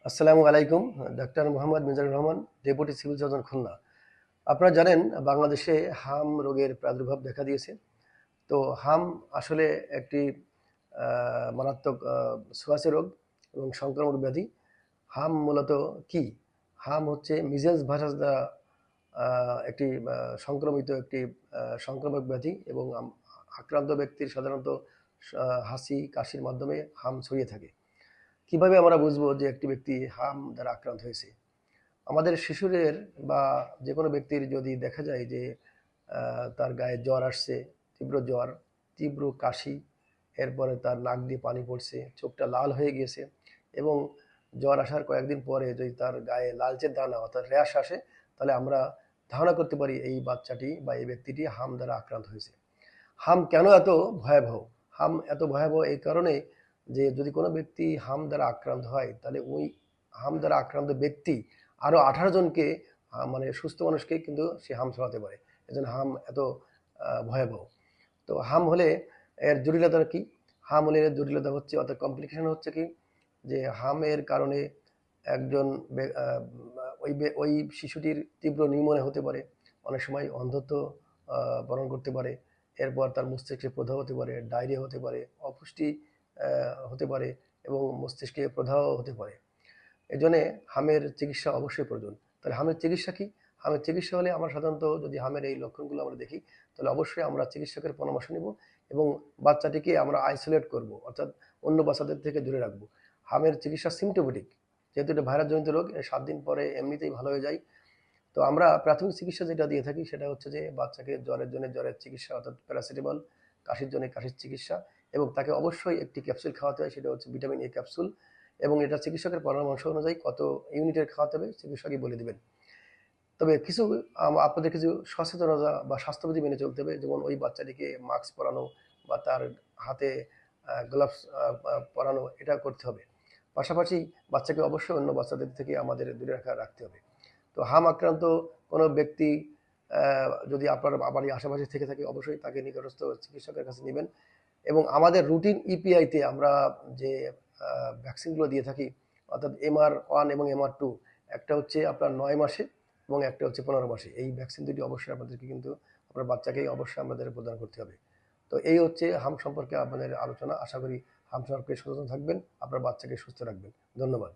আসসালামু আলাইকুম। Doctor Mohammad Mizanur Rahman, deputy civil surgeon, Khulna. আপনারা জানেন বাংলাদেশে হাম রোগের প্রাদুর্ভাব দেখা দিয়েছে। তো হাম আসলে একটি মারাত্মক ছোঁয়াচে রোগ এবং সংক্রামক ব্যাধি। হাম মূলত কি? হাম হচ্ছে মিজেলস ভাইরাস দ্বারা একটি সংক্রমিত একটি সংক্রামক ব্যাধি এবং আক্রান্ত ব্যক্তির সাধারণত হাসি কাশির মাধ্যমে হাম ছড়িয়ে থাকে। কিভাবে আমরা বুঝবো যে একটি ব্যক্তি হাম দ্বারা আক্রান্ত হয়েছে? আমাদের শিশুদের বা যে কোনো ব্যক্তির যদি দেখা যায় যে তার গায়ে জ্বর আসছে, তীব্র জ্বর, তীব্র কাশি, এরপরে তার নাক দিয়ে পানি পড়ছে, চোখটা লাল হয়ে গিয়েছে এবং জ্বর আসার কয়েকদিন পরে যদি তার গায়ে লালচে দানা অর্থাৎ র্যাশ আসে, তাহলে আমরা ধারণা করতে পারি এই বাচ্চাটি বা এই ব্যক্তিটি হাম দ্বারা আক্রান্ত হয়েছে। হাম কেন এত ভয়াবহ? হাম এত ভয়াবহ এই কারণে যে যদি কোনো ব্যক্তি হাম দ্বারা আক্রান্ত হয়, তাহলে ওই হাম দ্বারা আক্রান্ত ব্যক্তি আরও 18 জনকে মানে সুস্থ মানুষকে কিন্তু সে হাম ছড়াতে পারে। এজন্য হাম এত ভয়াবহ। তো হাম হলে এর জটিলতা কি? হাম হলে এর জটিলতা হচ্ছে অর্থাৎ কমপ্লিকেশন হচ্ছে কি, যে হামের কারণে একজন ওই শিশুটির তীব্র নিউমোনিয়া হতে পারে, অনেক সময় অন্ধত্ব বরণ করতে পারে, এরপর তার মস্তিষ্কে প্রদাহ হতে পারে, ডায়রিয়া হতে পারে, অপুষ্টি হতে পারে এবং মস্তিষ্কে প্রদাহ হতে পারে। এজন্য হামের চিকিৎসা অবশ্যই প্রয়োজন। তাহলে হামের চিকিৎসা কি? হামের চিকিৎসা হলে আমরা সাধারণত যদি হামের এই লক্ষণগুলো আমরা দেখি, তাহলে অবশ্যই আমরা চিকিৎসকের পরামর্শ নিব এবং বাচ্চাটিকে আমরা আইসোলেট করব, অর্থাৎ অন্য বাচ্চাদের থেকে দূরে রাখবো। হামের চিকিৎসা সিমটোমেটিক, যেহেতু এটা ভাইরাসজনিত রোগ, 7 দিন পরে এমনিতেই ভালো হয়ে যায়। তো আমরা প্রাথমিক চিকিৎসা যেটা দিয়ে থাকি সেটা হচ্ছে যে বাচ্চাকে জ্বরের জন্য জ্বরের চিকিৎসা অর্থাৎ প্যারাসিটামল, কাশির জন্য কাশির চিকিৎসা, এবং তাকে অবশ্যই একটি ক্যাপসুল খাওয়াতে হয়, সেটা হচ্ছে ভিটামিন এ ক্যাপসুল, এবং এটা চিকিৎসকের পরামর্শ অনুযায়ী কত ইউনিটের খাওয়াতে হবে চিকিৎসকই বলে দেবেন। তবে কিছু আপনাদের কিছু সচেতনতা বা স্বাস্থ্যবিধি মেনে চলতে হবে, যেমন ওই বাচ্চাটিকে মাস্ক পরানো বা তার হাতে গ্লাভস পরানো, এটা করতে হবে। পাশাপাশি বাচ্চাকে অবশ্যই অন্য বাচ্চাদের থেকে আমাদের দূরে রাখতে হবে। তো হাম আক্রান্ত কোনো ব্যক্তি যদি আপনার বাড়ির আশেপাশে থেকে থাকে, অবশ্যই তাকে নিকটস্থ চিকিৎসকের কাছে নেবেন। এবং আমাদের রুটিন ইপিআইতে আমরা যে ভ্যাকসিনগুলো দিয়ে থাকি, অর্থাৎ MR1 এবং MR2, একটা হচ্ছে আপনার 9 মাসে এবং একটা হচ্ছে 15 মাসে। এই ভ্যাকসিন দুটি অবশ্যই আপনাদেরকে কিন্তু আপনার বাচ্চাকেই অবশ্যই আমাদের প্রদান করতে হবে। তো এই হচ্ছে হাম সম্পর্কে আপনাদের আলোচনা। আশা করি হাম সম্পর্কে সচেতন থাকবেন, আপনার বাচ্চাকে সুস্থ রাখবেন। ধন্যবাদ।